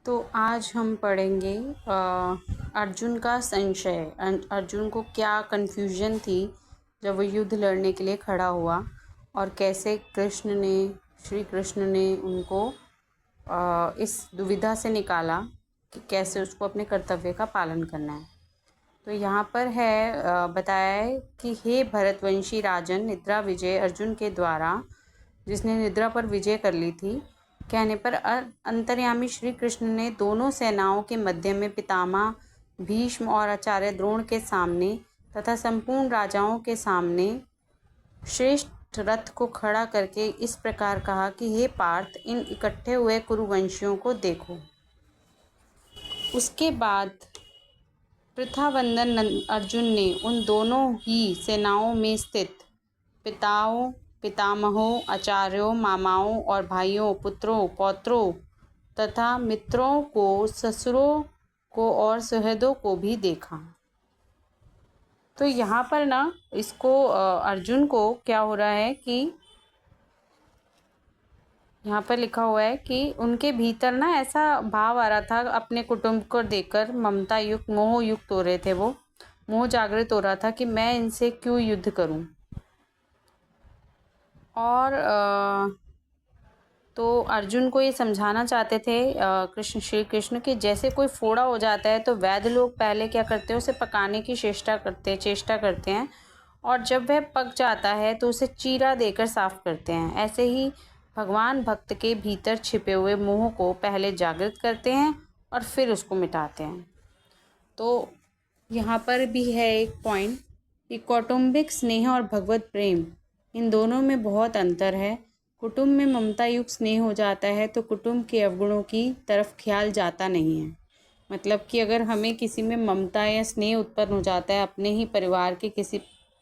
तो आज हम पढ़ेंगे अर्जुन का संशय। अर्जुन को क्या कन्फ्यूजन थी जब वो युद्ध लड़ने के लिए खड़ा हुआ और कैसे श्री कृष्ण ने उनको इस दुविधा से निकाला कि कैसे उसको अपने कर्तव्य का पालन करना है। तो यहाँ पर है बताया है कि हे भरतवंशी राजन, निद्रा विजय अर्जुन के द्वारा, जिसने निद्रा पर विजय कर ली थी, कहने पर अंतर्यामी श्री कृष्ण ने दोनों सेनाओं के मध्य में पितामह भीष्म और आचार्य द्रोण के सामने तथा संपूर्ण राजाओं के सामने श्रेष्ठ रथ को खड़ा करके इस प्रकार कहा कि हे पार्थ, इन इकट्ठे हुए कुरुवंशियों को देखो। उसके बाद पृथावंदन अर्जुन ने उन दोनों ही सेनाओं में स्थित पिताओं, पितामहों, आचार्यों, मामाओं और भाइयों, पुत्रों, पौत्रों तथा मित्रों को, ससुरों को और सुहृदों को भी देखा। तो यहाँ पर ना इसको अर्जुन को क्या हो रहा है कि यहाँ पर लिखा हुआ है कि उनके भीतर ना ऐसा भाव आ रहा था, अपने कुटुंब को देखकर ममता युक्त, मोह युक्त हो रहे थे। वो मोह जागृत हो रहा था कि मैं इनसे क्यों युद्ध करूं। और तो अर्जुन को ये समझाना चाहते थे श्री कृष्ण कि जैसे कोई फोड़ा हो जाता है तो वैद्य लोग पहले क्या करते हैं, उसे पकाने की चेष्टा करते हैं और जब वह पक जाता है तो उसे चीरा देकर साफ करते हैं। ऐसे ही भगवान भक्त के भीतर छिपे हुए मोह को पहले जागृत करते हैं और फिर उसको मिटाते हैं। तो यहाँ पर भी है एक पॉइंट कि कौटुंबिक स्नेह और भगवत प्रेम, इन दोनों में बहुत अंतर है। कुटुंब में ममता युक्त स्नेह हो जाता है तो कुटुंब के अवगुणों की तरफ ख्याल जाता नहीं है। मतलब कि अगर हमें किसी में ममता या स्नेह उत्पन्न हो जाता है अपने ही परिवार के किसी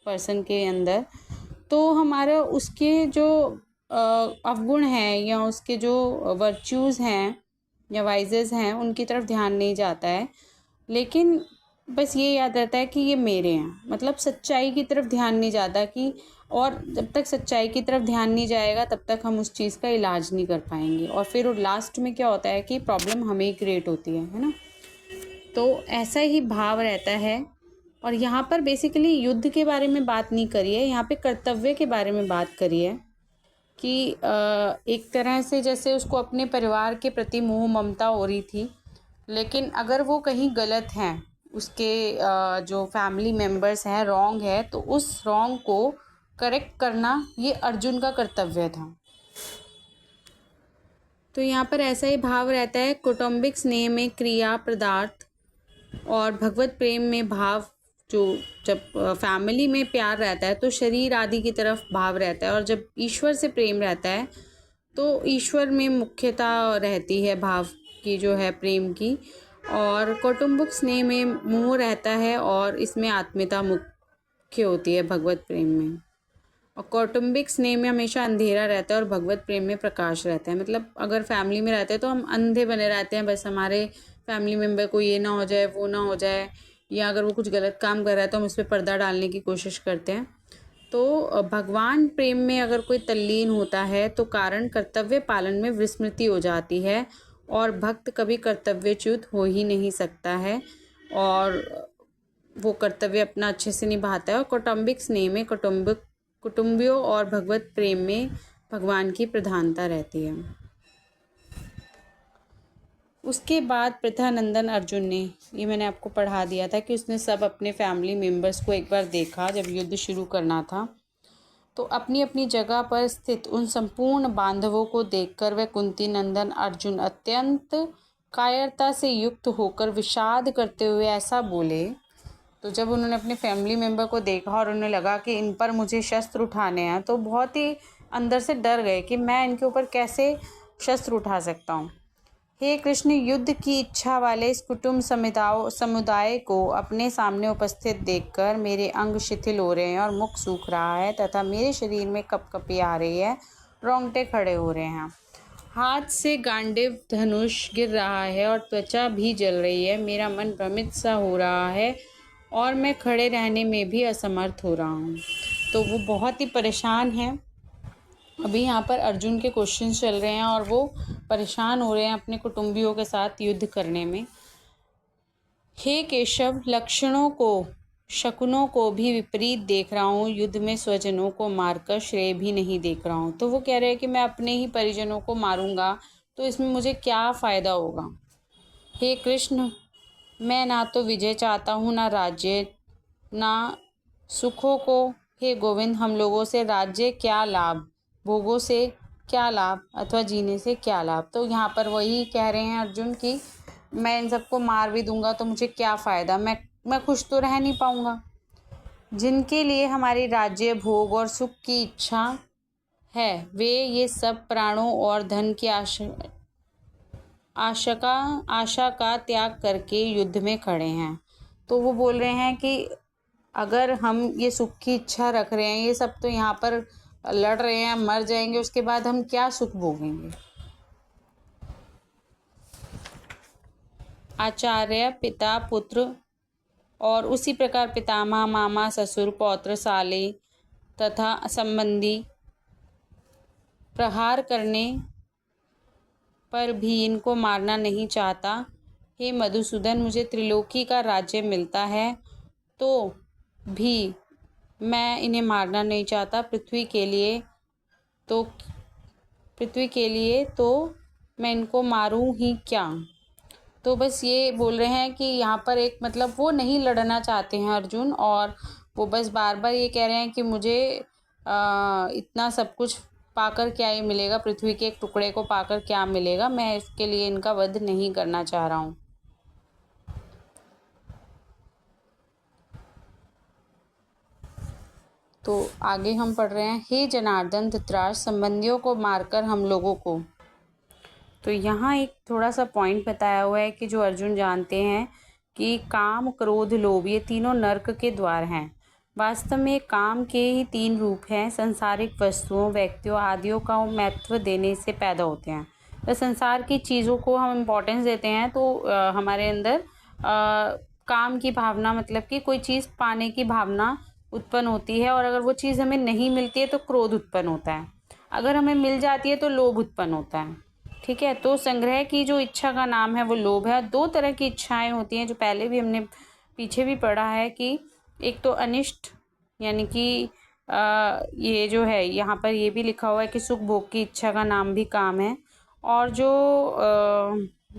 पर्सन के अंदर, तो हमारा उसके जो अवगुण हैं या उसके जो वर्च्यूज़ हैं या वाइजेस हैं उनकी तरफ ध्यान नहीं जाता है, लेकिन बस ये याद रहता है कि ये मेरे हैं। मतलब सच्चाई की तरफ ध्यान नहीं जाता कि, और जब तक सच्चाई की तरफ ध्यान नहीं जाएगा तब तक हम उस चीज़ का इलाज नहीं कर पाएंगे और फिर लास्ट में क्या होता है कि प्रॉब्लम हमें ही क्रिएट होती है ना। तो ऐसा ही भाव रहता है। और यहाँ पर बेसिकली युद्ध के बारे में बात नहीं करी है, यहाँ पे कर्तव्य के बारे में बात करी है कि एक तरह से जैसे उसको अपने परिवार के प्रति मोह ममता हो रही थी, लेकिन अगर वो कहीं गलत हैं, उसके जो फैमिली मेम्बर्स हैं रॉन्ग है, तो उस रॉन्ग को करेक्ट करना ये अर्जुन का कर्तव्य था। तो यहाँ पर ऐसा ही भाव रहता है। कौटुंबिक स्नेह में क्रिया पदार्थ और भगवत प्रेम में भाव, जो जब फैमिली में प्यार रहता है तो शरीर आदि की तरफ भाव रहता है, और जब ईश्वर से प्रेम रहता है तो ईश्वर में मुख्यता रहती है भाव की, जो है प्रेम की। और कौटुंबिक स्नेह में मोह रहता है और इसमें आत्मीयता मुख्य होती है भगवत प्रेम में। और कौटुंबिक स्नेह में हमेशा अंधेरा रहता है और भगवत प्रेम में प्रकाश रहता है। मतलब अगर फैमिली में रहते हैं तो हम अंधे बने रहते हैं, बस हमारे फैमिली मेम्बर को ये ना हो जाए, वो ना हो जाए, या अगर वो कुछ गलत काम कर रहा है तो हम उस पर पर्दा डालने की कोशिश करते हैं। तो भगवान प्रेम में अगर कोई तल्लीन होता है तो कारण कर्तव्य पालन में विस्मृति हो जाती है और भक्त कभी कर्तव्यच्युत हो ही नहीं सकता है और वो कर्तव्य अपना अच्छे से निभाता है। और कौटुंबिक स्नेह में कुटुंबियों और भगवत प्रेम में भगवान की प्रधानता रहती है। उसके बाद पृथानंदन अर्जुन ने, ये मैंने आपको पढ़ा दिया था कि उसने सब अपने फैमिली मेम्बर्स को एक बार देखा जब युद्ध शुरू करना था, तो अपनी अपनी जगह पर स्थित उन संपूर्ण बांधवों को देखकर वह कुंती नंदन अर्जुन अत्यंत कायरता से युक्त होकर विषाद करते हुए ऐसा बोले। तो जब उन्होंने अपने फैमिली मेम्बर को देखा और उन्हें लगा कि इन पर मुझे शस्त्र उठाने हैं, तो बहुत ही अंदर से डर गए कि मैं इनके ऊपर कैसे शस्त्र उठा सकता हूँ। हे कृष्ण, युद्ध की इच्छा वाले इस कुटुंब समुदाय को अपने सामने उपस्थित देखकर मेरे अंग शिथिल हो रहे हैं और मुख सूख रहा है तथा मेरे शरीर में कपकपी आ रही है, रोंगटे खड़े हो रहे हैं, हाथ से गांडीव धनुष गिर रहा है और त्वचा भी जल रही है, मेरा मन भ्रमित सा हो रहा है और मैं खड़े रहने में भी असमर्थ हो रहा हूँ। तो वो बहुत ही परेशान हैं अभी यहाँ पर अर्जुन के क्वेश्चन चल रहे हैं और वो परेशान हो रहे हैं अपने कुटुंबियों के साथ युद्ध करने में। हे केशव, लक्षणों को शकुनों को भी विपरीत देख रहा हूँ, युद्ध में स्वजनों को मारकर श्रेय भी नहीं देख रहा हूँ। तो वो कह रहे हैं कि मैं अपने ही परिजनों को मारूंगा तो इसमें मुझे क्या फ़ायदा होगा। हे कृष्ण, मैं ना तो विजय चाहता हूँ, ना राज्य, ना सुखों को। हे गोविंद, हम लोगों से राज्य क्या लाभ, भोगों से क्या लाभ, अथवा जीने से क्या लाभ। तो यहाँ पर वही कह रहे हैं अर्जुन कि मैं इन सबको मार भी दूंगा तो मुझे क्या फ़ायदा, मैं खुश तो रह नहीं पाऊंगा। जिनके लिए हमारी राज्य, भोग और सुख की इच्छा है, वे ये सब प्राणों और धन की आशा का त्याग करके युद्ध में खड़े हैं। तो वो बोल रहे हैं कि अगर हम ये सुख की इच्छा रख रहे हैं, ये सब तो यहाँ पर लड़ रहे हैं, मर जाएंगे, उसके बाद हम क्या सुख भोगेंगे। आचार्य, पिता, पुत्र और उसी प्रकार पितामह, मामा, ससुर, पौत्र, साले तथा संबंधी प्रहार करने पर भी इनको मारना नहीं चाहता। हे मधुसूदन, मुझे त्रिलोकी का राज्य मिलता है तो भी मैं इन्हें मारना नहीं चाहता। पृथ्वी के लिए तो मैं इनको मारूं ही क्या। तो बस ये बोल रहे हैं कि यहाँ पर एक मतलब वो नहीं लड़ना चाहते हैं अर्जुन, और वो बस बार बार ये कह रहे हैं कि मुझे इतना सब कुछ पाकर क्या ही मिलेगा, पृथ्वी के एक टुकड़े को पाकर क्या मिलेगा, मैं इसके लिए इनका वध नहीं करना चाह रहा हूँ। तो आगे हम पढ़ रहे हैं, हे जनार्दन, धृतराष्ट्र, संबंधियों को मारकर हम लोगों को। तो यहाँ एक थोड़ा सा पॉइंट बताया हुआ है कि जो अर्जुन जानते हैं कि काम, क्रोध, लोभ ये तीनों नर्क के द्वार हैं। वास्तव में काम के ही 3 रूप हैं। संसारिक वस्तुओं, व्यक्तियों आदियों का महत्व देने से पैदा होते हैं। तो संसार की चीज़ों को हम इम्पोर्टेंस देते हैं तो हमारे अंदर काम की भावना, मतलब कि कोई चीज़ पाने की भावना उत्पन्न होती है, और अगर वो चीज़ हमें नहीं मिलती है तो क्रोध उत्पन्न होता है। अगर हमें मिल जाती है तो लोभ उत्पन्न होता है। ठीक है, तो संग्रह की जो इच्छा का नाम है वो लोभ है। 2 तरह की इच्छाएं होती हैं, जो पहले भी हमने पीछे भी पढ़ा है कि एक तो अनिष्ट, यानी कि ये जो है यहाँ पर ये भी लिखा हुआ है कि सुख भोग की इच्छा का नाम भी काम है। और जो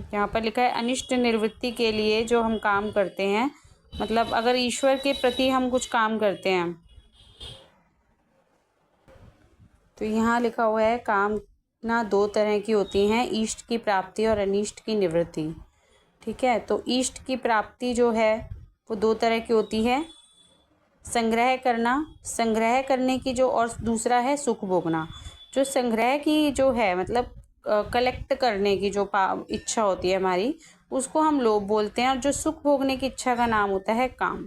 यहाँ पर लिखा है अनिष्ट निवृत्ति के लिए जो हम काम करते हैं, मतलब अगर ईश्वर के प्रति हम कुछ काम करते हैं तो यहाँ लिखा हुआ है काम ना 2 तरह की होती हैं, इष्ट की प्राप्ति और अनिष्ट की निवृत्ति। ठीक है, तो इष्ट की प्राप्ति जो है वो 2 तरह की होती है, संग्रह करने की जो, और दूसरा है सुख भोगना। जो संग्रह की जो है मतलब कलेक्ट करने की जो इच्छा होती है हमारी, उसको हम लोभ बोलते हैं, और जो सुख भोगने की इच्छा का नाम होता है काम।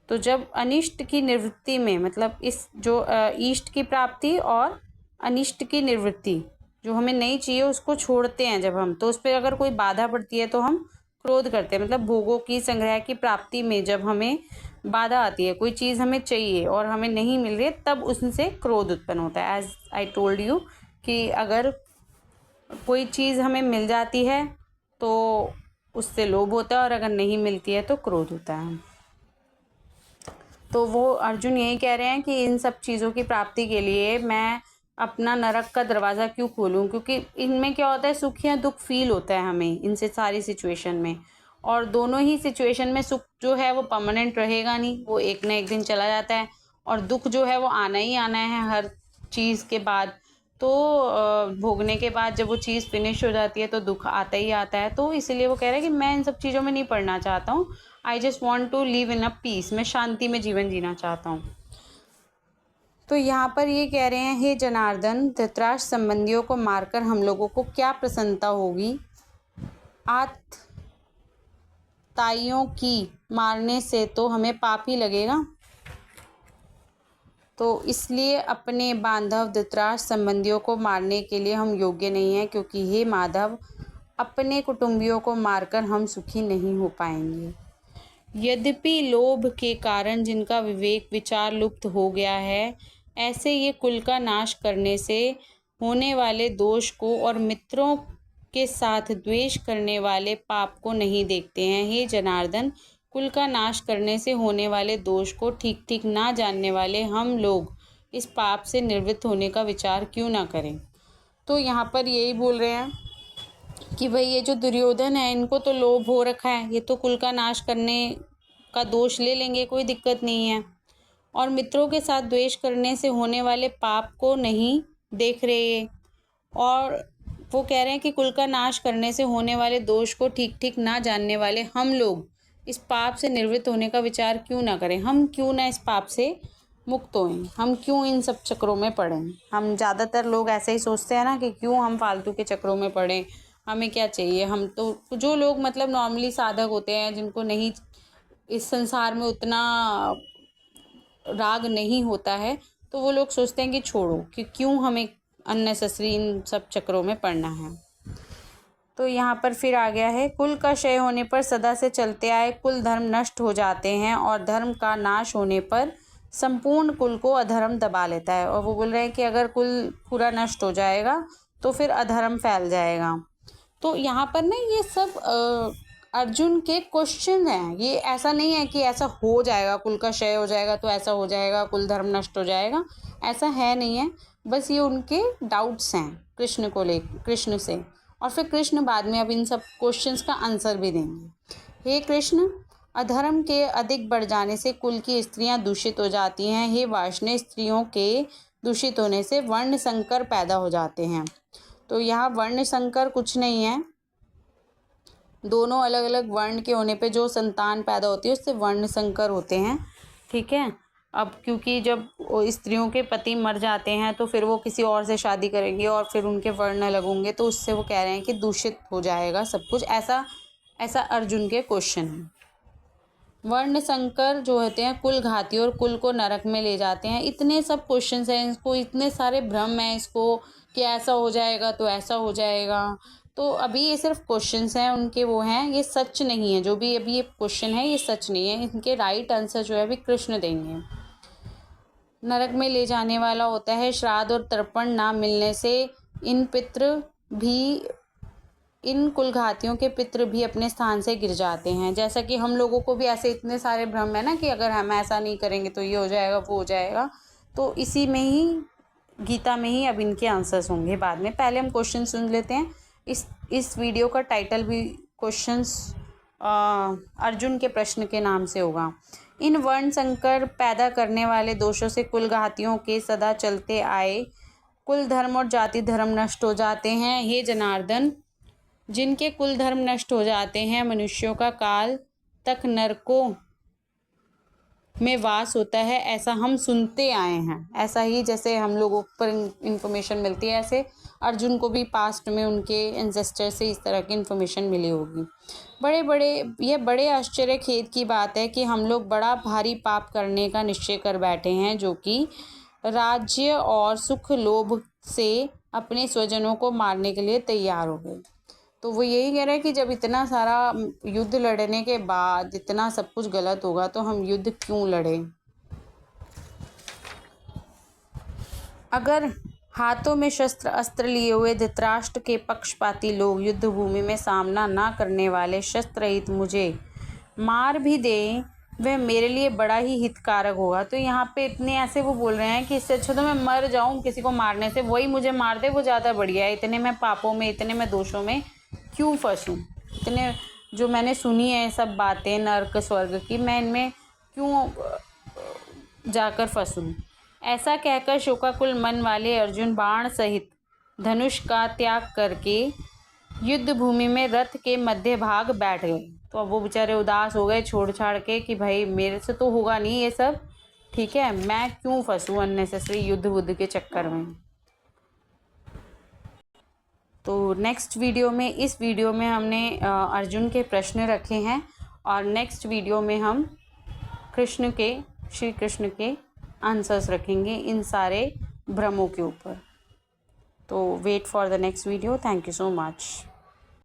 तो जब अनिष्ट की निवृत्ति में, मतलब इस जो इष्ट की प्राप्ति और अनिष्ट की निवृत्ति, जो हमें नहीं चाहिए उसको छोड़ते हैं जब हम, तो उस पर अगर कोई बाधा पड़ती है तो हम क्रोध करते हैं। मतलब भोगों की, संग्रह की प्राप्ति में जब हमें बाधा आती है, कोई चीज़ हमें चाहिए और हमें नहीं मिल रही है, तब उससे क्रोध उत्पन्न होता है। एज आई टोल्ड यू कि अगर कोई चीज़ हमें मिल जाती है तो उससे लोभ होता है, और अगर नहीं मिलती है तो क्रोध होता है। तो वो अर्जुन यही कह रहे हैं कि इन सब चीज़ों की प्राप्ति के लिए मैं अपना नरक का दरवाज़ा क्यों खोलूं, क्योंकि इनमें क्या होता है, सुख या दुख फील होता है हमें इनसे सारी सिचुएशन में, और दोनों ही सिचुएशन में सुख जो है वो परमानेंट रहेगा नहीं, वो एक ना एक दिन चला जाता है, और दुख जो है वो आना ही आना है हर चीज़ के बाद। तो भोगने के बाद जब वो चीज़ फिनिश हो जाती है तो दुख आता ही आता है। तो इसीलिए वो कह रहे हैं कि मैं इन सब चीज़ों में नहीं पड़ना चाहता हूँ, I just want to live in a peace, मैं शांति में जीवन जीना चाहता हूँ। तो यहाँ पर ये कह रहे हैं, हे जनार्दन, धृतराष्ट्र, संबंधियों को मारकर हम लोगों को क्या प्रसन्नता होगी, आतताइयों की मारने से तो हमें पाप ही लगेगा। तो इसलिए अपने बांधव धृतराष्ट्र संबंधियों को मारने के लिए हम योग्य नहीं हैं, क्योंकि हे माधव, अपने कुटुंबियों को मारकर हम सुखी नहीं हो पाएंगे। यद्यपि लोभ के कारण जिनका विवेक विचार लुप्त हो गया है, ऐसे ये कुल का नाश करने से होने वाले दोष को और मित्रों के साथ द्वेष करने वाले पाप को नहीं देखते हैं। हे जनार्दन, कुल का नाश करने से होने वाले दोष को ठीक ठीक ना जानने वाले हम लोग इस पाप से निवृत्त होने का विचार क्यों ना करें। तो यहाँ पर यही बोल रहे हैं कि भाई ये जो दुर्योधन है, इनको तो लोभ हो रखा है, ये तो कुल का नाश करने का दोष ले लेंगे, कोई दिक्कत नहीं है, और मित्रों के साथ द्वेष करने से होने वाले पाप को नहीं देख रहे, और वो कह रहे हैं कि कुल का नाश करने से होने वाले दोष को ठीक ठीक ना जानने वाले हम लोग इस पाप से निवृत्त होने का विचार क्यों ना करें। हम क्यों ना इस पाप से मुक्त हों, हम क्यों इन सब चक्रों में पड़ें। हम ज़्यादातर लोग ऐसे ही सोचते हैं ना कि क्यों हम फालतू के चक्रों में पड़ें, हमें क्या चाहिए। हम तो जो लोग मतलब नॉर्मली साधक होते हैं, जिनको नहीं इस संसार में उतना राग नहीं होता है, तो वो लोग सोचते हैं कि छोड़ो, कि क्यों हमें अननेसेसरी इन सब चक्रों में पड़ना है। तो यहाँ पर फिर आ गया है, कुल का क्षय होने पर सदा से चलते आए कुल धर्म नष्ट हो जाते हैं, और धर्म का नाश होने पर संपूर्ण कुल को अधर्म दबा लेता है। और वो बोल रहे हैं कि अगर कुल पूरा नष्ट हो जाएगा तो फिर अधर्म फैल जाएगा। तो यहाँ पर ना ये सब अर्जुन के क्वेश्चन हैं। ये ऐसा नहीं है कि ऐसा हो जाएगा, कुल का क्षय हो जाएगा तो ऐसा हो जाएगा, कुल धर्म नष्ट हो जाएगा, ऐसा है नहीं है। बस ये उनके डाउट्स हैं कृष्ण से, और फिर कृष्ण बाद में अब इन सब क्वेश्चंस का आंसर भी देंगे। हे कृष्ण, अधर्म के अधिक बढ़ जाने से कुल की स्त्रियां दूषित हो जाती हैं। हे वार्ष्णेय, स्त्रियों के दूषित होने से वर्ण संकर पैदा हो जाते हैं। तो यहाँ वर्ण संकर कुछ नहीं है, दोनों अलग अलग वर्ण के होने पे जो संतान पैदा होती है उससे वर्ण संकर होते हैं। ठीक है। अब क्योंकि जब स्त्रियों के पति मर जाते हैं तो फिर वो किसी और से शादी करेंगे और फिर उनके वर्ण अलग होंगे, तो उससे वो कह रहे हैं कि दूषित हो जाएगा सब कुछ। ऐसा अर्जुन के क्वेश्चन है। वर्ण संकर जो होते हैं कुल घाती और कुल को नरक में ले जाते हैं। इतने सब क्वेश्चंस हैं, इसको इतने सारे भ्रम हैं इसको कि ऐसा हो जाएगा तो ऐसा हो जाएगा। तो अभी ये सिर्फ क्वेश्चंस हैं उनके, वो हैं, ये सच नहीं है। जो भी अभी ये क्वेश्चन है ये सच नहीं है। इनके राइट आंसर जो है अभी कृष्ण देंगे। नरक में ले जाने वाला होता है श्राद्ध और तर्पण ना मिलने से इन कुलघातियों के पितृ भी अपने स्थान से गिर जाते हैं। जैसा कि हम लोगों को भी ऐसे इतने सारे भ्रम है ना कि अगर हम ऐसा नहीं करेंगे तो ये हो जाएगा, वो हो जाएगा। तो इसी में ही गीता में ही अब इनके आंसर्स होंगे बाद में। पहले हम क्वेश्चन सुन लेते हैं। इस वीडियो का टाइटल भी क्वेश्चंस अर्जुन के प्रश्न के नाम से होगा। इन वर्ण संकर पैदा करने वाले दोषों से कुलघातियों के सदा चलते आए कुल धर्म और जाति धर्म नष्ट हो जाते हैं। हे जनार्दन, जिनके कुल धर्म नष्ट हो जाते हैं मनुष्यों का काल तक नरकों में वास होता है, ऐसा हम सुनते आए हैं। ऐसा ही जैसे हम लोगों पर इंफॉर्मेशन मिलती है, ऐसे अर्जुन को भी पास्ट में उनके एंसेस्टर से इस तरह की इन्फॉर्मेशन मिली होगी। यह बड़े आश्चर्य खेद की बात है कि हम लोग बड़ा भारी पाप करने का निश्चय कर बैठे हैं, जो कि राज्य और सुख लोभ से अपने स्वजनों को मारने के लिए तैयार हो गए। तो वो यही कह रहे हैं कि जब इतना सारा युद्ध लड़ने के बाद इतना सब कुछ गलत होगा तो हम युद्ध क्यों लड़ें। अगर हाथों में शस्त्र अस्त्र लिए हुए धृतराष्ट्र के पक्षपाती लोग युद्ध भूमि में सामना ना करने वाले शस्त्र रहित मुझे मार भी दें, वह मेरे लिए बड़ा ही हितकारक होगा। तो यहाँ पे इतने ऐसे वो बोल रहे हैं कि इससे अच्छा तो मैं मर जाऊँ किसी को मारने से, वही मुझे मार दे, वो ज़्यादा बढ़िया है। इतने मैं पापों में, इतने मैं दोषों में क्यों फंसूँ। इतने जो मैंने सुनी है सब बातें नर्क स्वर्ग की, मैं इनमें क्यों जाकर फंसूँ। ऐसा कहकर शोकाकुल मन वाले अर्जुन बाण सहित धनुष का त्याग करके युद्ध भूमि में रथ के मध्य भाग बैठ गए। तो अब वो बेचारे उदास हो गए छोड़ छाड़ के कि भाई मेरे से तो होगा नहीं ये सब, ठीक है, मैं क्यों फंसूँ अननेसेसरी युद्ध बुद्ध के चक्कर में। तो नेक्स्ट वीडियो में, इस वीडियो में हमने अर्जुन के प्रश्न रखे हैं, और नेक्स्ट वीडियो में हम श्री कृष्ण के आंसर्स रखेंगे इन सारे भ्रमों के ऊपर। तो wait for the next video. Thank you so much.